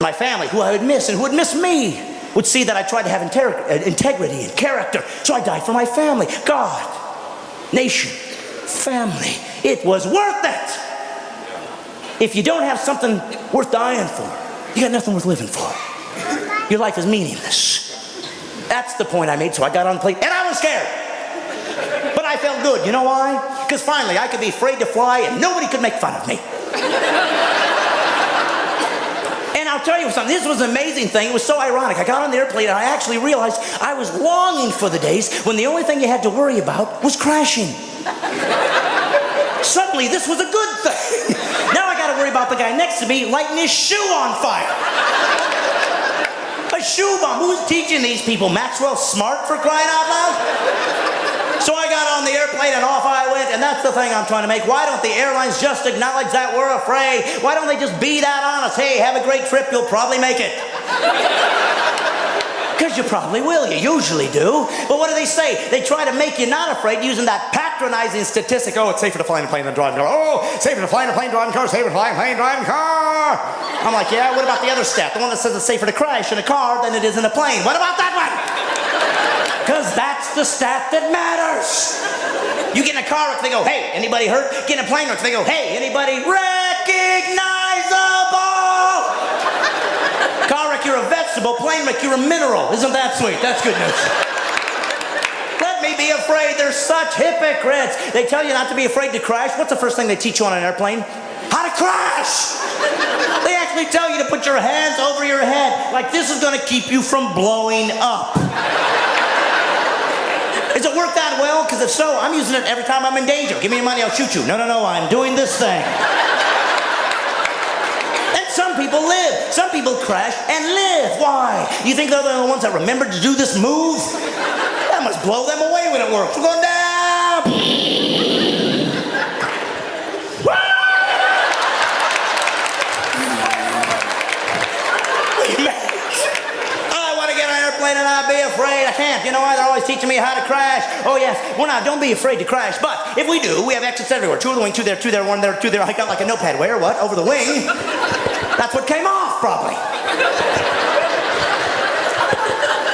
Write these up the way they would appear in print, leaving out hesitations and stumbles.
My family, who I would miss and who would miss me, would see that I tried to have integrity and character. So I died for my family. God, nation, family. It was worth it. If you don't have something worth dying for, you got nothing worth living for. Your life is meaningless. That's the point I made, so I got on the plane, and I was scared. But I felt good. You know why? Because finally I could be afraid to fly, and nobody could make fun of me. And I'll tell you something, this was an amazing thing. It was so ironic. I got on the airplane and I actually realized I was longing for the days when the only thing you had to worry about was crashing. Suddenly, this was a good thing. Now I got to worry about the guy next to me lighting his shoe on fire. A shoe bomb. Who's teaching these people? Maxwell Smart, for crying out loud? So I got on the airplane and off I went, and that's the thing I'm trying to make. Why don't the airlines just acknowledge that we're afraid? Why don't they just be that honest? Hey, have a great trip, you'll probably make it. Because you probably will, you usually do. But what do they say? They try to make you not afraid using that patronizing statistic. Oh, it's safer to fly in a plane than drive a car. Oh, safer to fly in a plane, driving a car, safer to fly in a plane, driving a car. I'm like, yeah, what about the other stat? The one that says it's safer to crash in a car than it is in a plane. What about that one? Because that's the stat that matters. You get in a car wreck, they go, hey, anybody hurt? Get in a plane wreck, they go, hey, anybody recognizable? Car wreck, you're a vegetable. Plane wreck, you're a mineral. Isn't that sweet? That's good news. Let me be afraid. They're such hypocrites. They tell you not to be afraid to crash. What's the first thing they teach you on an airplane? How to crash. They actually tell you to put your hands over your head, like this is going to keep you from blowing up. Does it work that well? Because if so, I'm using it every time I'm in danger. Give me your money, I'll shoot you. No, I'm doing this thing. And some people live. Some people crash and live. Why? You think they're the ones that remembered to do this move? That must blow them away when it works. We're going down. And I'd be afraid. I can't. You know why? They're always teaching me how to crash. Oh, yes. Well, now, don't be afraid to crash. But if we do, we have exits everywhere. Two on the wing, two there, one there, two there. I got like a notepad. Where? What? Over the wing? That's what came off, probably.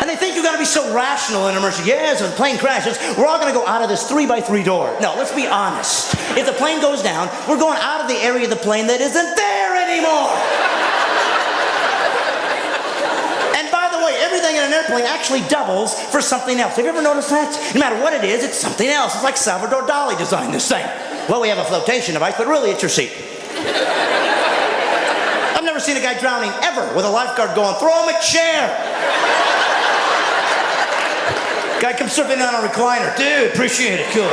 And they think you've got to be so rational in an emergency. Yes, if the plane crashes, we're all going to go out of this 3x3 door. No, let's be honest. If the plane goes down, we're going out of the area of the plane that isn't there anymore. Everything in an airplane actually doubles for something else. Have you ever noticed that? No matter what it is, it's something else. It's like Salvador Dali designed this thing. Well, we have a flotation device, but really it's your seat. I've never seen a guy drowning ever with a lifeguard going, throw him a chair. Guy comes surfing on a recliner. Dude, appreciate it. Cool.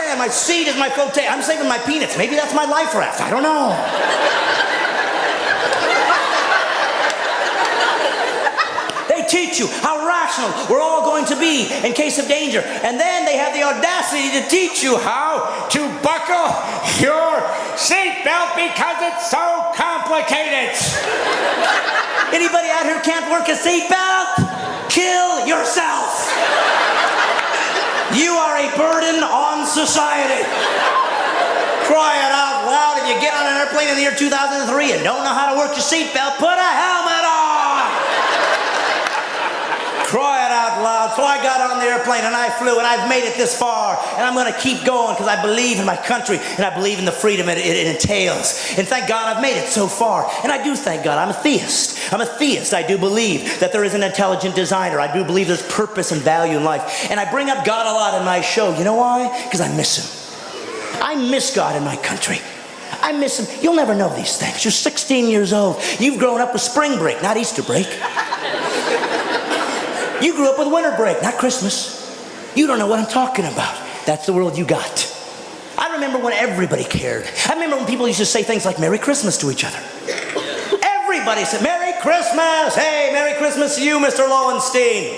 Man, my seat is my flotation. I'm saving my peanuts. Maybe that's my life raft. I don't know. Teach you how rational we're all going to be in case of danger. And then they have the audacity to teach you how to buckle your seatbelt because it's so complicated. Anybody out here can't work a seatbelt? Kill yourself. You are a burden on society. Cry it out loud. If you get on an airplane in the year 2003 and don't know how to work your seatbelt, put a helmet on. Cry it out loud. So I got on the airplane and I flew and I've made it this far and I'm going to keep going because I believe in my country and I believe in the freedom it entails. And thank God I've made it so far. And I do thank God. I'm a theist. I'm a theist. I do believe that there is an intelligent designer. I do believe there's purpose and value in life. And I bring up God a lot in my show. You know why? Because I miss him. I miss God in my country. I miss him. You'll never know these things. You're 16 years old. You've grown up with spring break, not Easter break. You grew up with winter break, not Christmas. You don't know what I'm talking about. That's the world you got. I remember when everybody cared. I remember when people used to say things like Merry Christmas to each other. Everybody said, Merry Christmas. Hey, Merry Christmas to you, Mr. Lowenstein.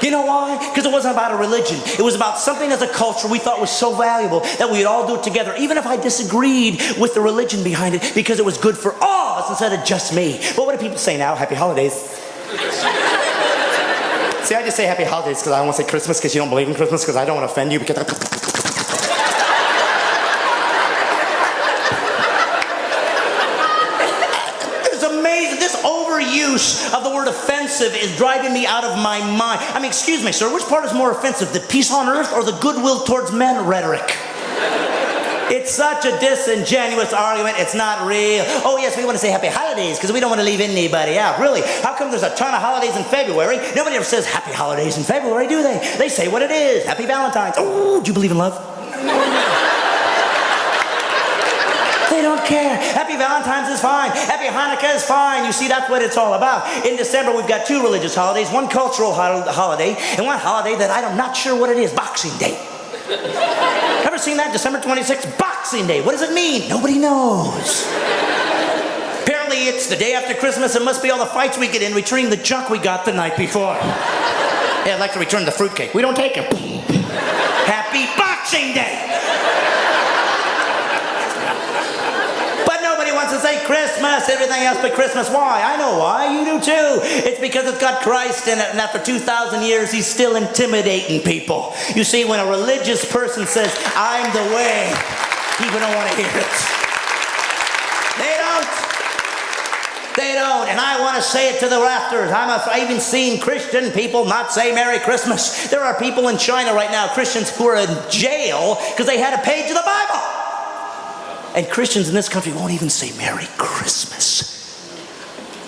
You know why? Because it wasn't about a religion. It was about something as a culture we thought was so valuable that we'd all do it together, even if I disagreed with the religion behind it, because it was good for all of us instead of just me. But what do people say now? Happy holidays. See, I just say happy holidays because I don't want to say Christmas because you don't believe in Christmas because I don't want to offend you because... use of the word offensive is driving me out of my mind. I mean, excuse me, sir, which part is more offensive, the peace on earth or the goodwill towards men rhetoric? It's such a disingenuous argument, it's not real. Oh yes, we want to say happy holidays because we don't want to leave anybody out. Really, how come there's a ton of holidays in February? Nobody ever says happy holidays in February, do they? They say what it is, happy Valentine's. Oh, do you believe in love? They don't care. Happy Valentine's is fine. Happy Hanukkah is fine. You see, that's what it's all about. In December, we've got two religious holidays, one cultural holiday, and one holiday that I'm not sure what it is, Boxing Day. Ever seen that? December 26th, Boxing Day. What does it mean? Nobody knows. Apparently, it's the day after Christmas. It must be all the fights we get in returning the junk we got the night before. Yeah, I'd like to return the fruitcake. We don't take it. Happy Boxing Day. Wants to say Christmas, everything else but Christmas. Why? I know why. You do too. It's because it's got Christ in it, and after 2,000 years, he's still intimidating people. You see, when a religious person says, I'm the way, people don't want to hear it. They don't. They don't. And I want to say it to the rafters. I've even seen Christian people not say Merry Christmas. There are people in China right now, Christians, who are in jail because they had a page of the Bible. And Christians in this country won't even say Merry Christmas.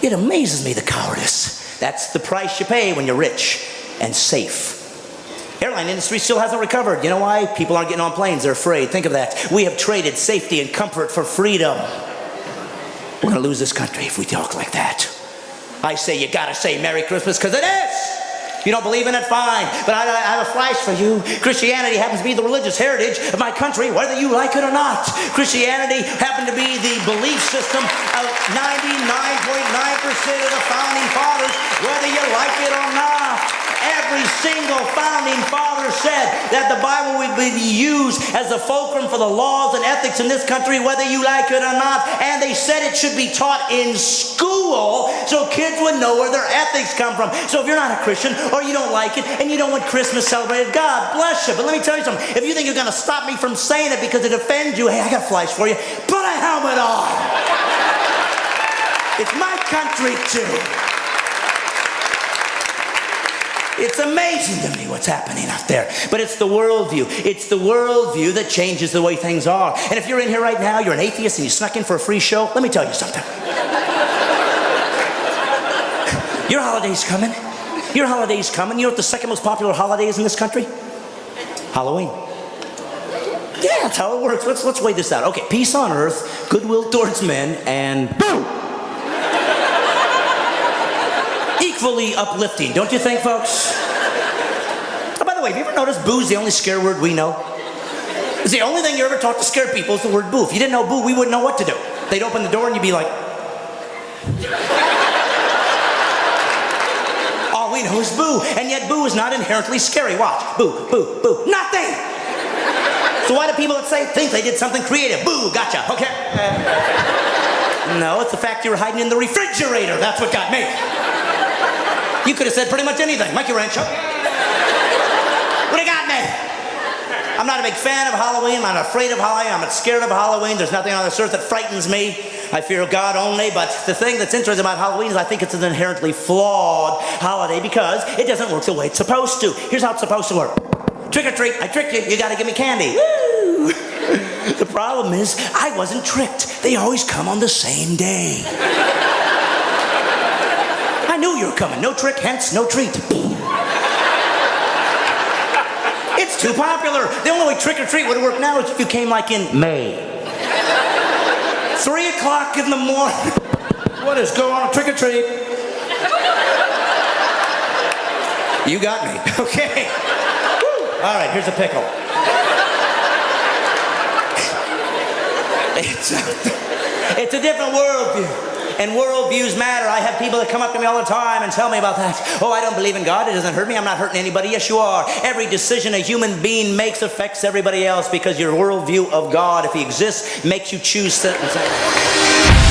It amazes me, the cowardice. That's the price you pay when you're rich and safe. Airline industry still hasn't recovered. You know why? People aren't getting on planes. They're afraid. Think of that. We have traded safety and comfort for freedom. We're going to lose this country if we talk like that. I say you got to say Merry Christmas because it is. You don't believe in it? Fine. But I have a flash for you. Christianity happens to be the religious heritage of my country, whether you like it or not. Christianity happened to be the belief system of 99.9% of the founding fathers, whether you like it or not. Every single founding father said that the Bible would be used as a fulcrum for the laws and ethics in this country, whether you like it or not. And they said it should be taught in school so kids would know where their ethics come from. So if you're not a Christian or you don't like it and you don't want Christmas celebrated, God bless you. But let me tell you something. If you think you're going to stop me from saying it because it offends you, hey, I got a flash for you. Put a helmet on. It's my country too. It's amazing to me what's happening out there. But it's the worldview. It's the worldview that changes the way things are. And if you're in here right now, you're an atheist and you snuck in for a free show, let me tell you something. Your holiday's coming. Your holiday's coming. You know what the second most popular holiday is in this country? Halloween. Yeah, that's how it works. Let's weigh this out. Okay, peace on earth, goodwill towards men, and boom! Equally uplifting, don't you think, folks? Oh, by the way, have you ever noticed boo's the only scare word we know? It's the only thing you're ever taught to scare people is the word boo. If you didn't know boo, we wouldn't know what to do. They'd open the door and you'd be like... All we know is boo, and yet boo is not inherently scary. Watch, boo, boo, boo, nothing! So why do people that say think they did something creative? Boo, gotcha, okay? No, it's the fact you were hiding in the refrigerator. That's what got me. You could have said pretty much anything. Monkey wrench. What do you got me? I'm not a big fan of Halloween. I'm not afraid of Halloween. I'm not scared of Halloween. There's nothing on this earth that frightens me. I fear God only. But the thing that's interesting about Halloween is I think it's an inherently flawed holiday because it doesn't work the way it's supposed to. Here's how it's supposed to work. Trick or treat. I tricked you. You got to give me candy. Woo! The problem is I wasn't tricked. They always come on the same day. I knew you were coming. No trick, hence no treat. It's too popular. The only way trick or treat would work now is if you came like in May. 3 o'clock in the morning. What is going on? Trick or treat. You got me. Okay. Woo. All right, here's a pickle. It's a different worldview. And worldviews matter. I have people that come up to me all the time and tell me about that. Oh, I don't believe in God. It doesn't hurt me. I'm not hurting anybody. Yes, you are. Every decision a human being makes affects everybody else because your worldview of God, if he exists, makes you choose certain things.